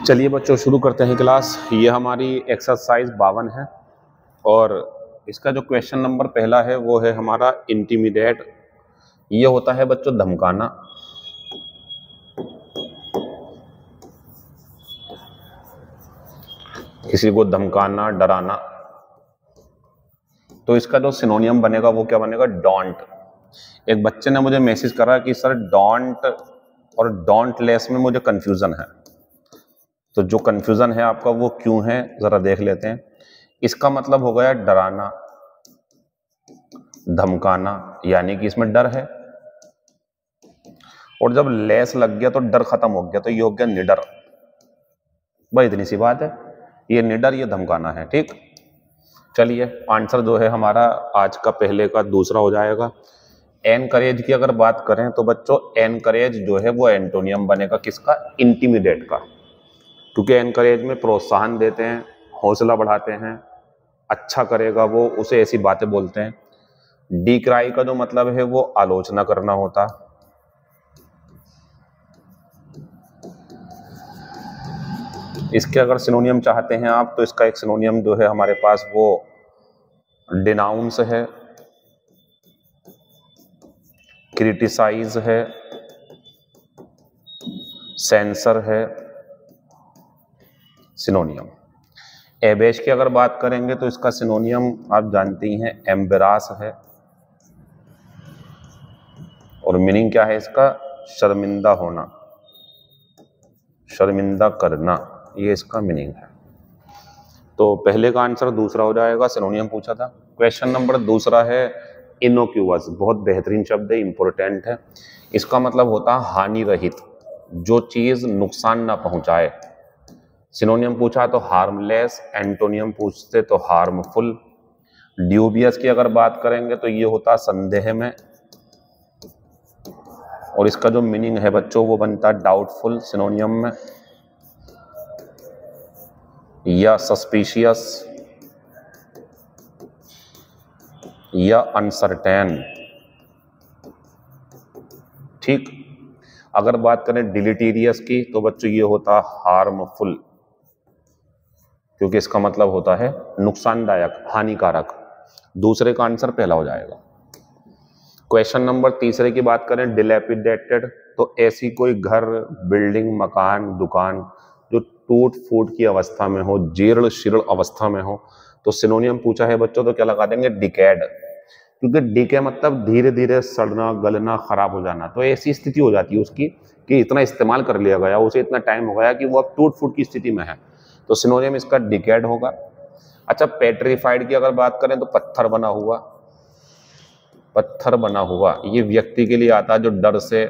चलिए बच्चों शुरू करते हैं क्लास। ये हमारी एक्सरसाइज 52 है और इसका जो क्वेश्चन नंबर पहला है वो है हमारा इंटीमिडेट। ये होता है बच्चों धमकाना। किसी को धमकाना, डराना। तो इसका जो सिनोनियम बनेगा वो क्या बनेगा? डोंट। एक बच्चे ने मुझे मैसेज करा कि सर डोंट और डोंट लेस में मुझे कंफ्यूजन है। तो जो कंफ्यूजन है आपका वो क्यों है जरा देख लेते हैं। इसका मतलब हो गया डराना, धमकाना, यानी कि इसमें डर है। और जब लेस लग गया तो डर खत्म हो गया, तो ये हो गया निडर। भाई इतनी सी बात है, ये निडर, ये धमकाना है। ठीक, चलिए आंसर जो है हमारा आज का पहले का दूसरा हो जाएगा। एनकरेज की अगर बात करें तो बच्चों एनकरेज जो है वो एंटोनियम बनेगा किसका? इंटीमिडेट का। क्योंकि एनकरेज में प्रोत्साहन देते हैं, हौसला बढ़ाते हैं, अच्छा करेगा वो, उसे ऐसी बातें बोलते हैं। डिक्राई का जो मतलब है वो आलोचना करना होता। इसके अगर सिनोनियम चाहते हैं आप तो इसका एक सिनोनियम जो है हमारे पास वो डिनाउंस है, क्रिटिसाइज है, सेंसर है, सिनोनियम। एबेश की अगर बात करेंगे तो इसका सिनोनियम आप जानती हैं एम्बेरास है। और मीनिंग क्या है इसका? शर्मिंदा होना, शर्मिंदा करना, ये इसका मीनिंग है। तो पहले का आंसर दूसरा हो जाएगा, सिनोनियम पूछा था। क्वेश्चन नंबर दूसरा है इनोक्यूअस। बहुत बेहतरीन शब्द है, इंपॉर्टेंट है। इसका मतलब होता है हानि रहित, जो चीज नुकसान ना पहुंचाए। सिनोनियम पूछा तो हार्मलेस, एंटोनियम पूछते तो हार्मफुल। ड्यूबियस की अगर बात करेंगे तो ये होता संदेह में। और इसका जो मीनिंग है बच्चों वो बनता डाउटफुल सिनोनियम में, या सस्पिशियस, या अनसर्टेन। ठीक, अगर बात करें डिलीटीरियस की तो बच्चों ये होता हार्मफुल, क्योंकि इसका मतलब होता है नुकसानदायक, हानिकारक। दूसरे का आंसर पहला हो जाएगा। क्वेश्चन नंबर तीसरे की बात करें डिलैपिडेटेड, तो ऐसी कोई घर, बिल्डिंग, मकान, दुकान जो टूट फूट की अवस्था में हो, जीर्ण शीर्ण अवस्था में हो। तो सिनोनियम पूछा है बच्चों तो क्या लगा देंगे? डिकेड। क्योंकि डीके मतलब धीरे धीरे सड़ना, गलना, खराब हो जाना। तो ऐसी स्थिति हो जाती है उसकी कि इतना इस्तेमाल कर लिया गया, उसे इतना टाइम हो गया कि वो अब टूट फूट की स्थिति में है। तो सिनोनियम इसका डिकेड होगा। अच्छा, पेट्रीफाइड की अगर बात करें तो पत्थर बना हुआ। पत्थर बना हुआ ये व्यक्ति के लिए आता है जो डर से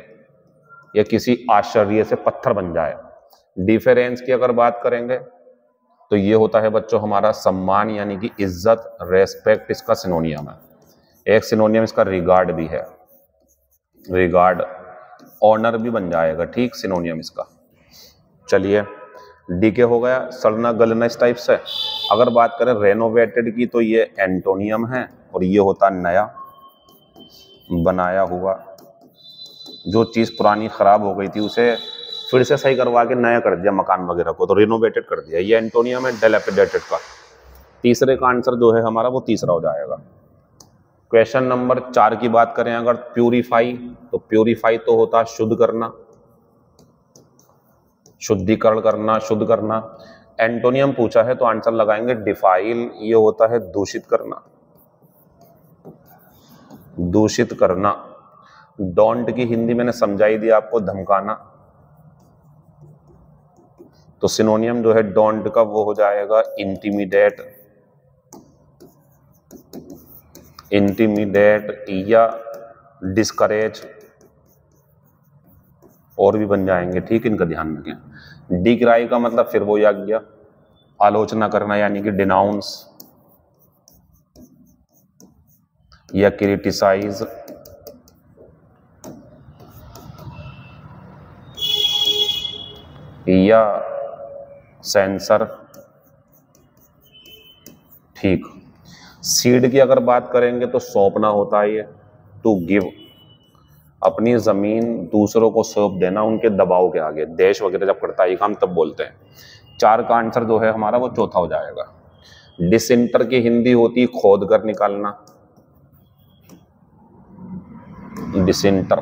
या किसी आश्चर्य से पत्थर बन जाए। डिफरेंस की अगर बात करेंगे तो ये होता है बच्चों हमारा सम्मान, यानी कि इज्जत, रेस्पेक्ट, इसका सिनोनियम है। एक सिनोनियम इसका रिगार्ड भी है, रिगार्ड, ऑनर भी बन जाएगा। ठीक, सिनोनियम इसका। चलिए डीके हो गया, सड़ना गलना इस टाइप से। अगर बात करें रेनोवेटेड की तो ये एंटोनियम है और ये होता नया, बनाया हुआ। जो चीज पुरानी खराब हो गई थी उसे फिर से सही करवा के नया कर दिया, मकान वगैरह को, तो रिनोवेटेड कर दिया। ये एंटोनियम है डिलैपिडेटेड का। तीसरे का आंसर जो है हमारा वो तीसरा हो जाएगा। क्वेश्चन नंबर 4 की बात करें अगर प्यूरिफाई, तो प्यूरिफाई तो होता शुद्ध करना, शुद्धिकरण करना, शुद्ध करना। एंटोनियम पूछा है तो आंसर लगाएंगे डिफाइल, ये होता है दूषित करना, दूषित करना। डोंट की हिंदी मैंने समझाई दी आपको, धमकाना। तो सिनोनियम जो है डोंट का वो हो जाएगा इंटीमिडेट, इंटीमिडेट या डिस्करेज, और भी बन जाएंगे। ठीक, इनका ध्यान रखें। डिक्राई का मतलब फिर वो आ गया आलोचना करना, यानी कि डिनाउंस या क्रिटिसाइज, या सेंसर। ठीक, सीड की अगर बात करेंगे तो सौंपना होता है ये, टू गिव। अपनी जमीन दूसरों को सौंप देना उनके दबाव के आगे, देश वगैरह जब करता है ये काम तब बोलते हैं। 4 का आंसर जो है हमारा वो चौथा हो जाएगा। डिसिंटर की हिंदी होती खोद कर निकालना, डिसिंटर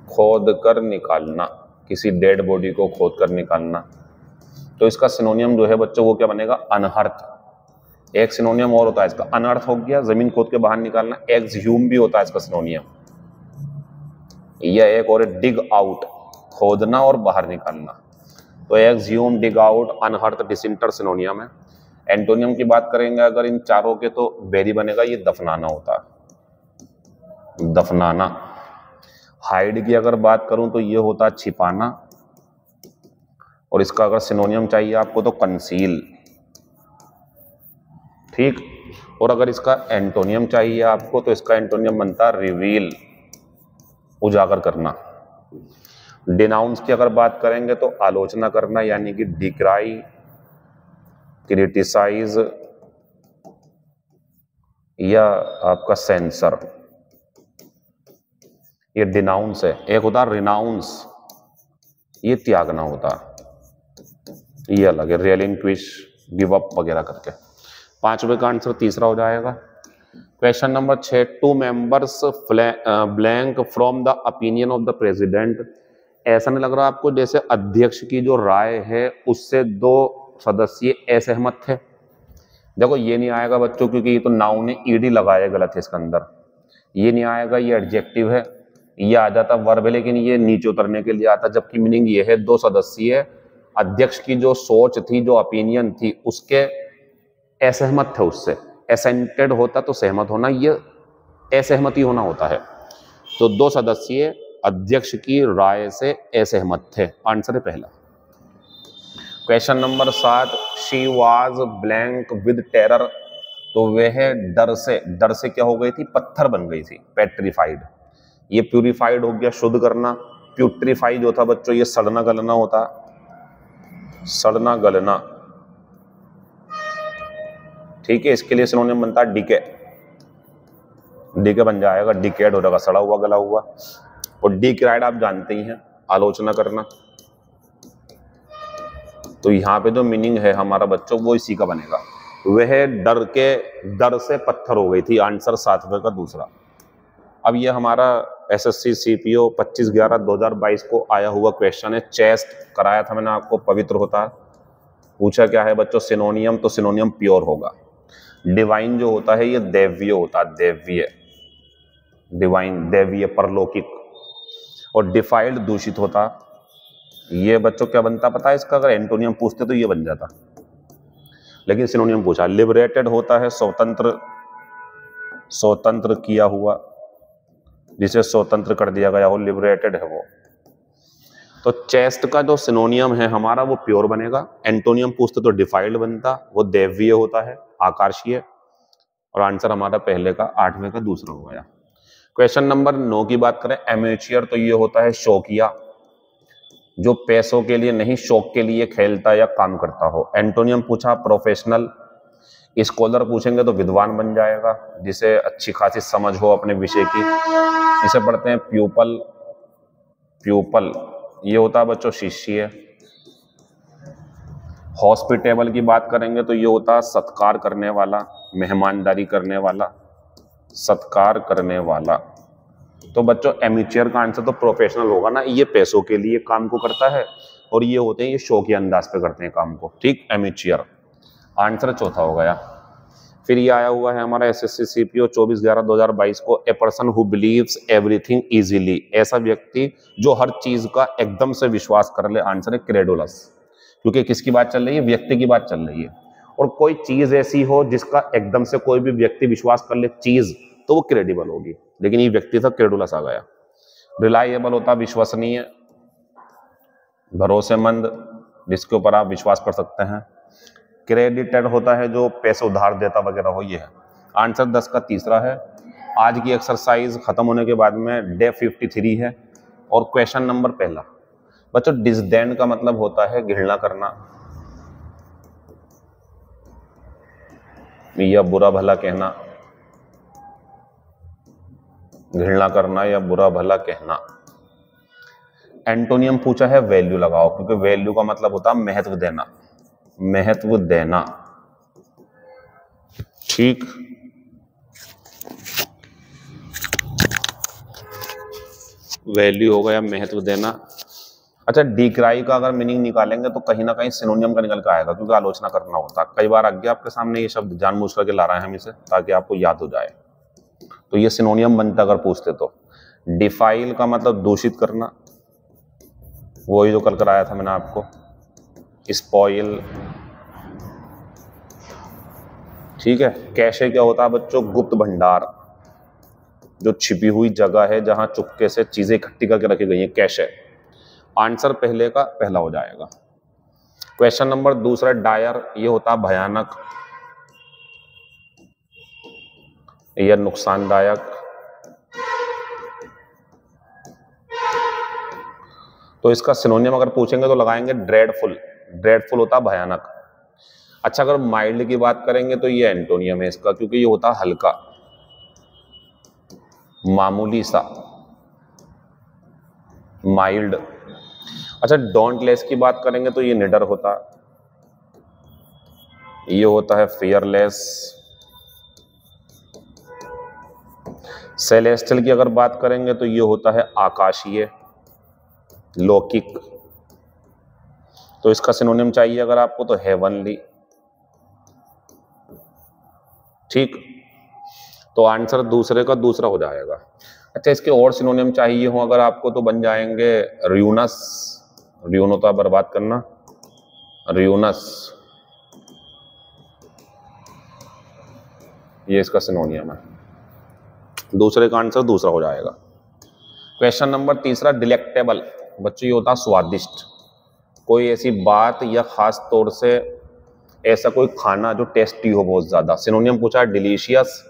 खोद कर निकालना, किसी डेड बॉडी को खोद कर निकालना। तो इसका सिनोनियम जो है बच्चों वो क्या बनेगा, अनहर्थ। एक सिनोनियम और होता है इसका, अनअर्थ हो गया जमीन खोद के बाहर निकालना, एक्सह्यूम भी होता है इसका सिनोनियम, या एक और डिग आउट, खोदना और बाहर निकालना। तो एक्सह्यूम, डिग आउट, अनहर्थ, डिसिंटर सिनोनियम है। एंटोनियम की बात करेंगे अगर इन चारों के तो वेरी बनेगा, ये दफनाना होता है, दफनाना। हाइड की अगर बात करूं तो ये होता है छिपाना, और इसका अगर सिनोनियम चाहिए आपको तो कंसील, ठीक। और अगर इसका एंटोनियम चाहिए आपको तो इसका एंटोनियम बनता है रिवील, उजागर करना। डिनाउंस की अगर बात करेंगे तो आलोचना करना, यानी कि डिक्राई, क्रिटिसाइज या आपका सेंसर, ये डिनाउंस है। एक होता है रिनाउंस, ये त्यागना होता है, ये अलग है, रेलिंक्विश, गिव अप वगैरह करके। 5वें का आंसर तीसरा हो जाएगा। Question number 6, 2 members blank from the opinion of the president. ऐसा नहीं लग रहा आपको जैसे अध्यक्ष की जो राय है उससे 2 सदस्य असहमत थे? देखो ये नहीं आएगा बच्चों, क्योंकि ये तो नाउन है, ईडी लगाया गलत है इसके अंदर, ये नहीं आएगा, ये एडजेक्टिव है, ये आ जाता वर्ब है, लेकिन ये नीचे उतरने के लिए आता, जबकि मीनिंग ये है 2 सदस्य अध्यक्ष की जो सोच थी, जो ओपिनियन थी, उसके असहमत थे उससे। एसेंटेड होता तो सहमत होना, ये असहमति होना होता है। तो 2 सदस्य अध्यक्ष की राय से असहमत थे, आंसर है पहला। Question number 7, she was blank with terror. तो वह डर से क्या हो गई थी, पत्थर बन गई थी, पेट्रीफाइड। ये प्यूरिफाइड हो गया, शुद्ध करना। प्यूट्रीफाइड जो था बच्चों ये सड़ना गलना होता, सड़ना गलना, ठीक है। इसके लिए सिनोनिम बनता है डीके, डीके बन जाएगा, डिकेड हो जाएगा, सड़ा हुआ गला हुआ। और डिक्राइड आप जानते ही हैं, आलोचना करना। तो यहाँ पे जो मीनिंग है हमारा बच्चों वो इसी का बनेगा, वह डर से पत्थर हो गई थी, आंसर 7वें का दूसरा। अब ये हमारा एसएससी सीपीओ 25/11/2022 को आया हुआ क्वेश्चन है, चेस्ट कराया था मैंने आपको, पवित्र होता है। पूछा क्या है बच्चों, सिनोनियम, तो सिनोनियम प्योर होगा। डिवाइन जो होता है ये दैवीय होता है, दैवीय, डिवाइन दैवीय, परलौकिक। और डिफाइल्ड दूषित होता, ये बच्चों क्या बनता पता है इसका, अगर एंटोनियम पूछते तो ये बन जाता, लेकिन सिनोनियम पूछा। लिबरेटेड होता है स्वतंत्र, स्वतंत्र किया हुआ, जिसे स्वतंत्र कर दिया गया हो, लिबरेटेड है वो। तो चेस्ट का जो सिनोनियम है हमारा वो प्योर बनेगा। एंटोनियम पूछते तो डिफाइल्ड बनता, वो दैवीय होता है, आकाशीय। और आंसर हमारा पहले का 8वें का दूसरा हो गया। क्वेश्चन नंबर 9 की बात करें, एमेच्योर, तो ये होता है शौकिया, जो पैसों के लिए नहीं शौक के लिए खेलता या काम करता हो। एंटोनियम पूछा प्रोफेशनल। स्कॉलर पूछेंगे तो विद्वान बन जाएगा, जिसे अच्छी खासी समझ हो अपने विषय की, इसे पढ़ते हैं प्यूपल, प्यूपल ये होता है बच्चों शिष्य। हॉस्पिटेबल की बात करेंगे तो ये होता है सत्कार करने वाला, मेहमानदारी करने वाला, सत्कार करने वाला। तो बच्चों एमेच्योर का आंसर तो प्रोफेशनल होगा ना, ये पैसों के लिए काम को करता है, और ये होते हैं ये शौकिया अंदाज पे करते हैं काम को, ठीक। एमेच्योर आंसर चौथा हो गया। फिर ये आया हुआ है हमारा एसएससी सीपीओ 24/11/2022 को, a person who believes everything easily, ऐसा व्यक्ति जो हर चीज का एकदम से विश्वास कर ले, आंसर है क्रेडुलस। क्योंकि किसकी बात चल रही है, व्यक्ति की बात चल रही है। और कोई चीज ऐसी हो जिसका एकदम से कोई भी व्यक्ति विश्वास कर ले चीज, तो वो क्रेडिबल होगी, लेकिन ये व्यक्ति था क्रेडुलस आ गया। रिलायबल होता विश्वसनीय, भरोसेमंद, जिसके ऊपर आप विश्वास कर सकते हैं। क्रेडिटेड होता है जो पैसे उधार देता वगैरह हो, ये है। आंसर 10 का तीसरा है। आज की एक्सरसाइज खत्म होने के बाद में डे 53 है, और क्वेश्चन नंबर पहला बच्चों, डिसडेन का मतलब होता है घृणा करना या बुरा भला कहना। घृणा करना या बुरा भला कहना। एंटोनियम पूछा है वैल्यू लगाओ, क्योंकि वैल्यू का मतलब होता है महत्व देना, महत्व देना। ठीक, वैल्यू होगा या महत्व देना। अच्छा, डिक्राई का अगर मीनिंग निकालेंगे तो कहीं ना कहीं सिनोनियम का निकल के आएगा, क्योंकि आलोचना करना होता है। कई बार आगे आपके सामने ये शब्द जानबूझ करके ला रहे हैं हम इसे, ताकि आपको याद हो जाए। तो ये सिनोनियम बनता अगर पूछते तो। डिफाइल का मतलब दूषित करना, वही जो कल कराया था मैंने आपको। स्पॉइल, ठीक है। कैशे क्या होता है बच्चों? गुप्त भंडार, जो छिपी हुई जगह है जहां चुपके से चीजें इकट्ठी करके रखी गई है, कैशे। आंसर पहले का पहला हो जाएगा। क्वेश्चन नंबर दूसरा, डायर, ये होता है भयानक या नुकसानदायक। तो इसका सिनोनियम अगर पूछेंगे तो लगाएंगे ड्रेडफुल। ड्रेडफुल होता है भयानक। अच्छा, अगर माइल्ड की बात करेंगे तो ये एंटोनियम है इसका, क्योंकि ये होता है हल्का, मामूली सा, माइल्ड। अच्छा, डोंट लेस की बात करेंगे तो ये निडर होता, ये होता है फियरलेस। सेलेस्टियल की अगर बात करेंगे तो ये होता है आकाशीय, लौकिक। तो इसका सिनोनिम चाहिए अगर आपको तो हेवनली। ठीक, तो आंसर दूसरे का दूसरा हो जाएगा। अच्छा, इसके और सिनोनिम चाहिए हो अगर आपको तो बन जाएंगे रियूनस। रियून होता है बर्बाद करना, रियूनस, ये इसका सिनोनियम है। दूसरे का आंसर दूसरा हो जाएगा। क्वेश्चन नंबर तीसरा, डिलेक्टेबल, बच्चों ये होता है स्वादिष्ट। कोई ऐसी बात या खास तौर से ऐसा कोई खाना जो टेस्टी हो बहुत ज्यादा। सिनोनियम पूछा है डिलीशियस।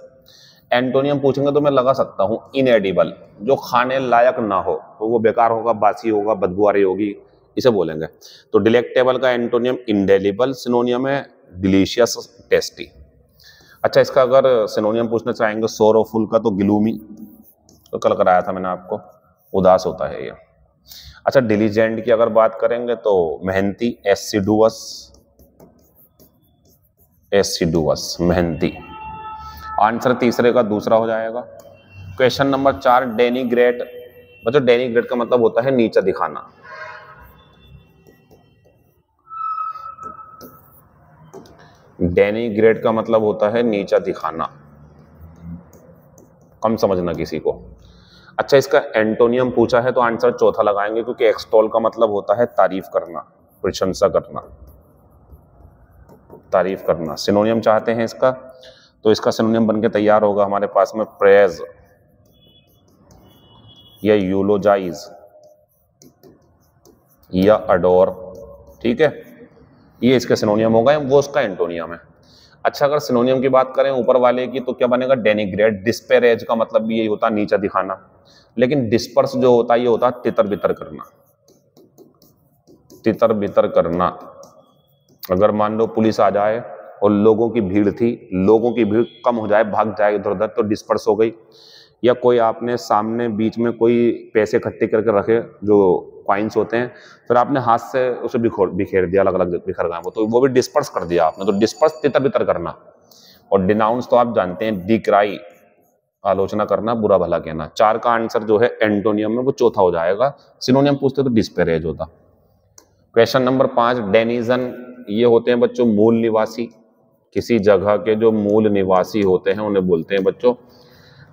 एंटोनियम पूछेंगे तो मैं लगा सकता हूं इनएडिबल, जो खाने लायक ना हो, तो वो बेकार होगा, बासी होगा, बदबू आ रही होगी, इसे बोलेंगे। तो डिलेक्टेबल का एंटोनियम इंडेलिबल, सिनोनियम है डिलीशियस, टेस्टी। अच्छा, इसका अगर सिनोनियम पूछना चाहेंगे सोरोफुल का तो ग्लूमी, तो कल कराया था मैंने आपको, उदास होता है ये। अच्छा, डिलीजेंट की अगर बात करेंगे तो मेहनती, एसिडुअस, एसिडुअस, मेहनती। आंसर तीसरे का दूसरा हो जाएगा। क्वेश्चन नंबर 4, डेनिग्रेट, बच्चों डेनिग्रेट का मतलब होता है नीचा दिखाना। डेनिग्रेट का मतलब होता है नीचा दिखाना, कम समझना किसी को। अच्छा, इसका एंटोनियम पूछा है तो आंसर चौथा लगाएंगे, क्योंकि एक्सटॉल का मतलब होता है तारीफ करना, प्रशंसा करना, तारीफ करना। सिनोनियम चाहते हैं इसका, तो इसका सिनोनियम बनके तैयार होगा हमारे पास में प्रेज या यूलोजाइज या अडोर। ठीक है, ये इसका सिनोनियम होगा, वो उसका एंटोनियम है। अच्छा, अगर सिनोनियम की बात करें ऊपर वाले की तो क्या बनेगा? डेनिग्रेट। डिस्पेरेज का मतलब भी यही होता है नीचा दिखाना, लेकिन डिस्पर्स जो होता है ये होता है तितर बितर करना, तितर बितर करना। अगर मान लो पुलिस आ जाए और लोगों की भीड़ थी, लोगों की भीड़ कम हो जाए, भाग जाए इधर उधर, तो डिस्पर्स हो गई। या कोई आपने सामने बीच में कोई पैसे इकट्ठे करके रखे जो कॉइन्स होते हैं, फिर आपने हाथ से उसे बिखेर दिया, अलग अलग बिखर गए वो, तो वो भी डिस्पर्स कर दिया आपने। तो डिस्पर्स तितर बितर करना। और डिनाउंस तो आप जानते हैं, डिक्राई, आलोचना करना, बुरा भला कहना। 4 का आंसर जो है एंटोनियम में वो चौथा हो जाएगा। सिनोनियम पूछते तो डिस्पेरेज होता। क्वेश्चन नंबर 5, डेनिजन, ये होते हैं बच्चों मूल निवासी। किसी जगह के जो मूल निवासी होते हैं उन्हें बोलते हैं बच्चों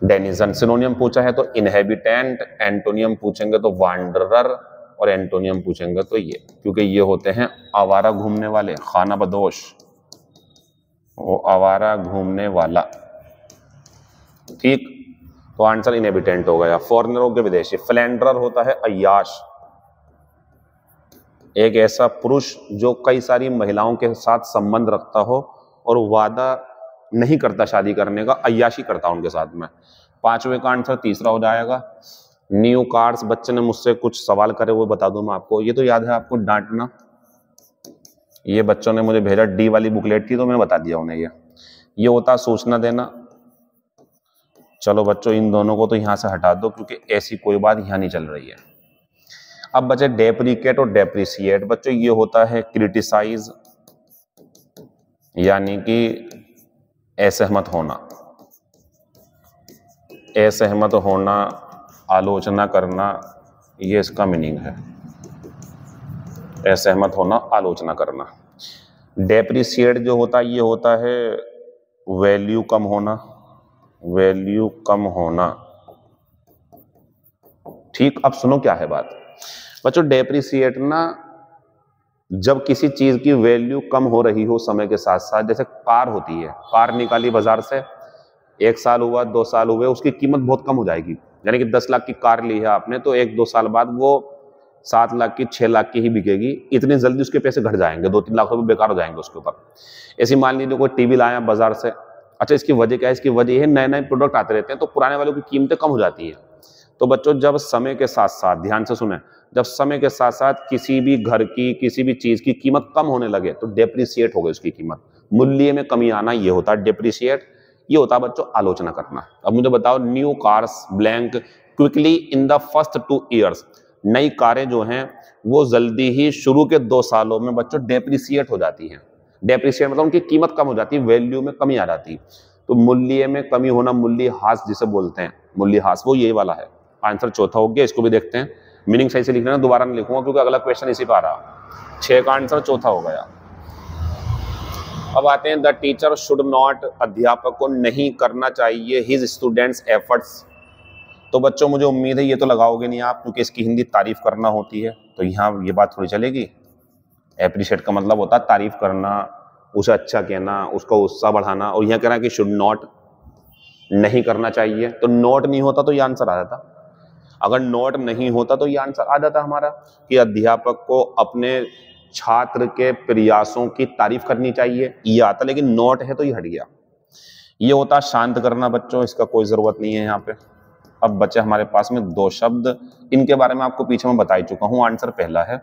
डेनिजन। सिनोनियम पूछा है तो इनहेबिटेंट, एंटोनियम पूछेंगे तो वांडरर, और एंटोनियम पूछेंगे तो ये, क्योंकि ये होते हैं आवारा घूमने वाले, खाना बदोश, वो आवारा घूमने वाला। ठीक, तो आंसर इनहेबिटेंट हो गया। फॉरेनर हो गया विदेशी। फ्लैंडरर होता है अय्याश, एक ऐसा पुरुष जो कई सारी महिलाओं के साथ संबंध रखता हो और वादा नहीं करता शादी करने का, अय्याशी करता उनके साथ में। 5वें का आंसर तीसरा हो जाएगा। न्यू कार्ड्स, बच्चे ने मुझसे कुछ सवाल करे वो बता दूं मैं आपको, ये तो याद है आपको, डांटना। ये बच्चों ने मुझे भेजा, डी वाली बुकलेट थी तो मैंने बता दिया उन्हें। ये होता सूचना देना, चलो बच्चों इन दोनों को तो यहां से हटा दो क्योंकि ऐसी कोई बात यहां नहीं चल रही है। अब बचे डेप्रिकेट और डेप्रिसिएट। बच्चों ये होता है क्रिटिसाइज यानी कि असहमत होना, असहमत होना, आलोचना करना, ये इसका मीनिंग है, असहमत होना, आलोचना करना। डेप्रिसिएट जो होता है ये होता है वैल्यू कम होना, वैल्यू कम होना। ठीक, अब सुनो क्या है बात बच्चों। डेप्रिसिएट ना जब किसी चीज की वैल्यू कम हो रही हो समय के साथ साथ, जैसे कार होती है, कार निकाली बाजार से, 1 साल हुआ, 2 साल हुए, उसकी कीमत बहुत कम हो जाएगी। यानी कि 10 लाख की कार ली है आपने तो 1-2 साल बाद वो 7 लाख की, 6 लाख की ही बिकेगी। इतनी जल्दी उसके पैसे घट जाएंगे, 2-3 लाख रुपए बेकार हो जाएंगे उसके ऊपर। ऐसी मान लीजिए कोई टीवी लाया बाजार से, अच्छा इसकी वजह क्या है? इसकी वजह है नए नए प्रोडक्ट आते रहते हैं तो पुराने वालों की कीमतें कम हो जाती है। तो बच्चों जब समय के साथ साथ, ध्यान से सुने, जब समय के साथ साथ किसी भी घर की, किसी भी चीज की कीमत कम होने लगे तो डेप्रिसिएट हो गई उसकी कीमत, मूल्य में कमी आना, ये होता है डेप्रिसिएट। ये होता है बच्चों आलोचना करना। अब मुझे बताओ, new cars blank quickly in the first 2 years. नई कारें जो हैं वो जल्दी ही शुरू के 2 सालों में बच्चों डेप्रिसिएट हो जाती हैं। डेप्रिसिएट मतलब उनकी कीमत कम हो जाती है, वैल्यू में कमी आ जाती है। तो मूल्य में कमी होना, मूल्यह्रास जिसे बोलते हैं, मूल्यह्रास, वो यही वाला है। आंसर चौथा हो गया, इसको भी देखते हैं। मीनिंग सही से लिख लेना, दोबारा नहीं लिखूंगा क्योंकि अगला क्वेश्चन इसी पर आ रहा। 6 का आंसर चौथा हो गया। अब आते हैं, द टीचर शुड नॉट, अध्यापक को नहीं करना चाहिए हिज स्टूडेंट्स एफर्ट्स। तो बच्चों मुझे उम्मीद है ये तो लगाओगे नहीं आप, क्योंकि इसकी हिंदी तारीफ करना होती है, तो यहाँ ये बात थोड़ी चलेगी। एप्रिशिएट का मतलब होता है तारीफ करना, उसे अच्छा कहना, उसका उत्साह बढ़ाना, और यहाँ कहना कि शुड नॉट, नहीं करना चाहिए। तो नोट नहीं होता तो ये आंसर आ जाता। अगर नोट नहीं होता तो ये आंसर आ जाता हमारा कि अध्यापक को अपने छात्र के प्रयासों की तारीफ करनी चाहिए, ये आता। लेकिन नोट है तो ये हट गया। ये होता शांत करना बच्चों, इसका कोई जरूरत नहीं है यहाँ पे। अब बचे हमारे पास में 2 शब्द, इनके बारे में आपको पीछे मैं बता ही चुका हूं। आंसर पहला है,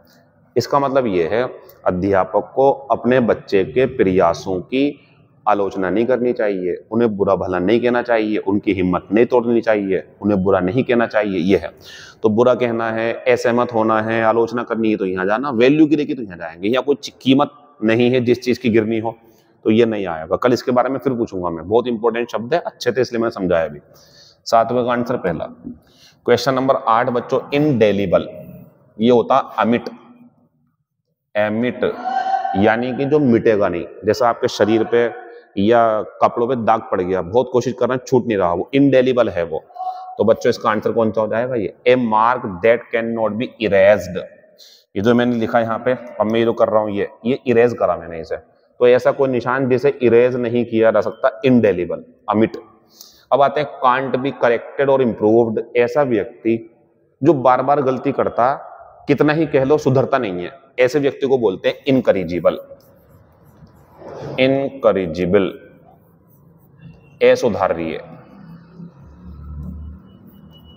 इसका मतलब ये है अध्यापक को अपने बच्चे के प्रयासों की आलोचना नहीं करनी चाहिए, उन्हें बुरा भला नहीं कहना चाहिए, उनकी हिम्मत नहीं तोड़नी चाहिए, उन्हें बुरा नहीं कहना चाहिए, ये है। तो बुरा कहना है, असहमत होना है, आलोचना करनी है तो यहाँ जाना, वैल्यू गिरेगी तो यहाँ जाएंगे। यहाँ कोई कीमत नहीं है जिस चीज की गिरनी हो, तो ये नहीं आएगा। कल इसके बारे में फिर पूछूंगा मैं, बहुत इंपॉर्टेंट शब्द है, अच्छे थे इसलिए मैंने समझाया भी। 7वें का आंसर पहला। क्वेश्चन नंबर 8 बच्चों, इनडेलिबल, ये होता अमिट। एमिट यानी कि जो मिटेगा नहीं, जैसा आपके शरीर पे या कपड़ों पे दाग पड़ गया, बहुत कोशिश कर रहे हैं, छूट नहीं रहा, वो इनडेलिबल है वो। तो बच्चों इसका आंसर कौन सा हो जाएगा? ये a mark that can not be erased. ये जो मैंने लिखा यहाँ पे, अब मैं ये जो कर रहा हूँ, ये इरेज करा मैंने इसे, तो ऐसा कोई निशान जिसे इरेज नहीं किया जा सकता, इनडेलिबल, अमिट। अब आते हैं कांट बी करेक्टेड और इम्प्रूव्ड। ऐसा व्यक्ति जो बार बार गलती करता, कितना ही कह लो सुधरता नहीं है, ऐसे व्यक्ति को बोलते हैं इनकरिजिबल। इनकरिजिबल, असुधार्य,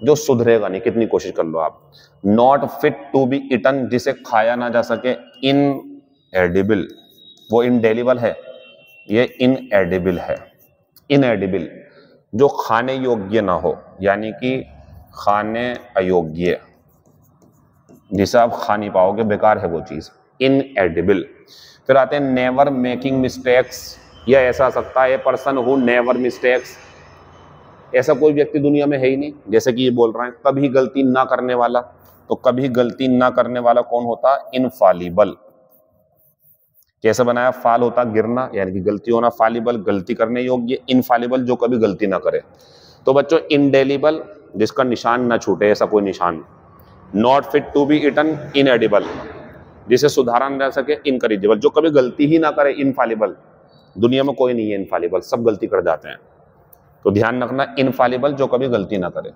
जो सुधरेगा नहीं, कितनी कोशिश कर लो आप। Not fit to be eaten, जिसे खाया ना जा सके, इनएडिबल, वो इनडेलिबल है, ये इनएडिबल है। इनएडिबल जो खाने योग्य ना हो, यानी कि खाने अयोग्य, जिसे आप खा नहीं पाओगे, बेकार है वो चीज, इनएडिबल। फिर आते हैं नेवर मेकिंग मिस्टेक्स, या ऐसा आ सकता है a person who never mistakes. ऐसा कोई व्यक्ति दुनिया में है ही नहीं, जैसे कि ये बोल रहे हैं कभी गलती ना करने वाला। तो कभी गलती ना करने वाला कौन होता? इनफालिबल। कैसे बनाया? फाल होता गिरना, यानी कि गलती होना, फालिबल गलती करने योग्य, इनफालिबल जो कभी गलती ना करे। तो बच्चों इनडेलिबल जिसका निशान ना छूटे, ऐसा कोई निशान। Not fit to be eaten, inedible जिसे सुधारा न जा सके, इनकरिजिबल जो कभी गलती ही ना करे, इनफालिबल। दुनिया में कोई नहीं है इनफालिबल, सब गलती कर जाते हैं, तो ध्यान रखना, इनफालिबल जो कभी गलती ना करे।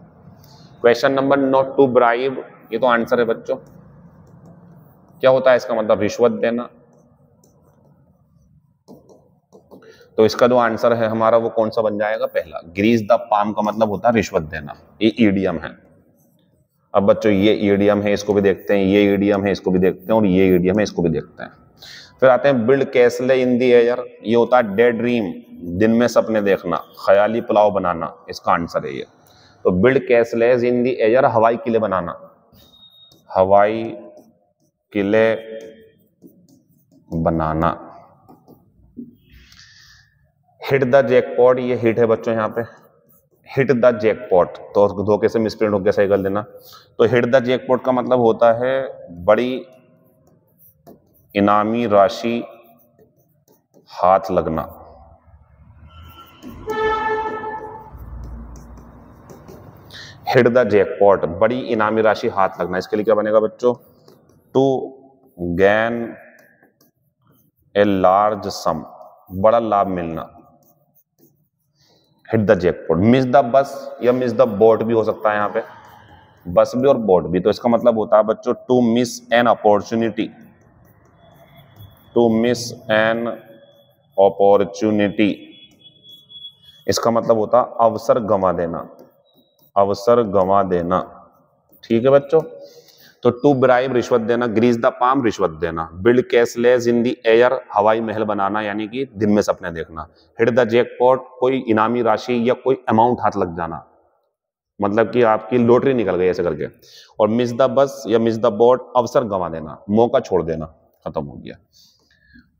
Question number, not to bribe, ये तो आंसर है बच्चों। क्या होता है इसका मतलब? रिश्वत देना। तो इसका जो आंसर है हमारा वो कौन सा बन जाएगा? पहला। ग्रीस द पाम का मतलब होता है रिश्वत देना, ये ईडियम है। अब बच्चों ये ईडियम है, इसको भी देखते हैं, ये ईडियम है, इसको भी देखते हैं, और ये ईडियम है, इसको भी देखते हैं। फिर आते हैं बिल्ड कैसले इन दी एयर, ये होता है डे ड्रीम, दिन में सपने देखना, ख्याली पुलाव बनाना, इसका आंसर है ये। तो बिल्ड कैसलेज इन दी एयर, हवाई किले बनाना, हवाई किले बनाना। हिट द जैकपॉट, ये हिट है बच्चों यहाँ पे, हिट द जैकपॉट, तो धोखे से मिसप्रिंट हो गया, सही कर देना। तो हिट द जैकपॉट का मतलब होता है बड़ी इनामी राशि हाथ लगना। हिट द जैकपॉट, बड़ी इनामी राशि हाथ लगना, इसके लिए क्या बनेगा बच्चों? To gain a large sum, बड़ा लाभ मिलना। Hit the jackpot. Miss the bus या मिस द बोट भी हो सकता है यहाँ पे, बस भी और बोट भी। तो इसका मतलब होता है बच्चों to miss an opportunity, to miss an opportunity, इसका मतलब होता है अवसर गंवा देना, अवसर गंवा देना। ठीक है बच्चों। तो टू ब्राइब, रिश्वत देना, ग्रीस द पाम, रिश्वत देना, बिल्ड कैसलेज इन दी एयर, हवाई महल बनाना यानी कि दिन में सपने देखना, हिट द जैकपॉट, कोई इनामी राशि या कोई अमाउंट हाथ लग जाना, मतलब कि आपकी लॉटरी निकल गई ऐसे करके, और मिस द बस या मिस द बोट, अवसर गंवा देना, मौका छोड़ देना, खत्म हो गया।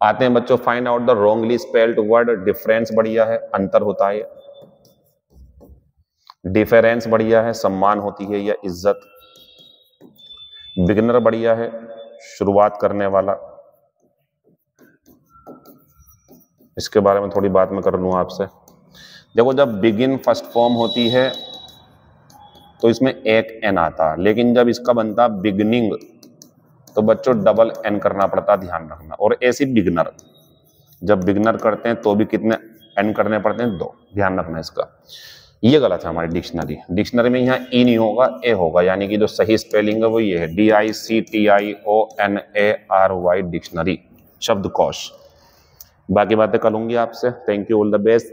आते हैं बच्चों find out the wrongly spelled word, difference बढ़िया है, अंतर होता है, डिफरेंस बढ़िया है, सम्मान होती है या इज्जत, बिगिनर बढ़िया है, शुरुआत करने वाला, इसके बारे में थोड़ी बात मैं कर लूँ आपसे। देखो जब बिगिन फर्स्ट फॉर्म होती है तो इसमें एक एन आता, लेकिन जब इसका बनता बिगनिंग तो बच्चों डबल एन करना पड़ता, ध्यान रखना। और ऐसी बिगनर, जब बिगनर करते हैं तो भी कितने एन करने पड़ते हैं? 2, ध्यान रखना इसका। ये गलत है हमारी डिक्शनरी, डिक्शनरी में यहाँ ई नहीं होगा, ए होगा, यानी कि जो सही स्पेलिंग है वो ये है, DICTIONARY, डिक्शनरी, शब्दकोश। बाकी बातें करूंगी आपसे। Thank you, all the best,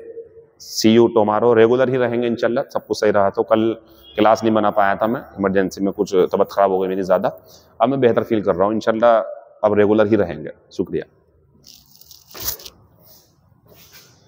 see you tomorrow. Regular ही रहेंगे इंशाल्लाह, सब कुछ सही रहा तो। कल क्लास नहीं बना पाया था मैं, इमरजेंसी में कुछ तबीयत खराब हो गई मेरी ज़्यादा, अब मैं बेहतर फील कर रहा हूँ इंशाल्लाह, अब रेगुलर ही रहेंगे। शुक्रिया।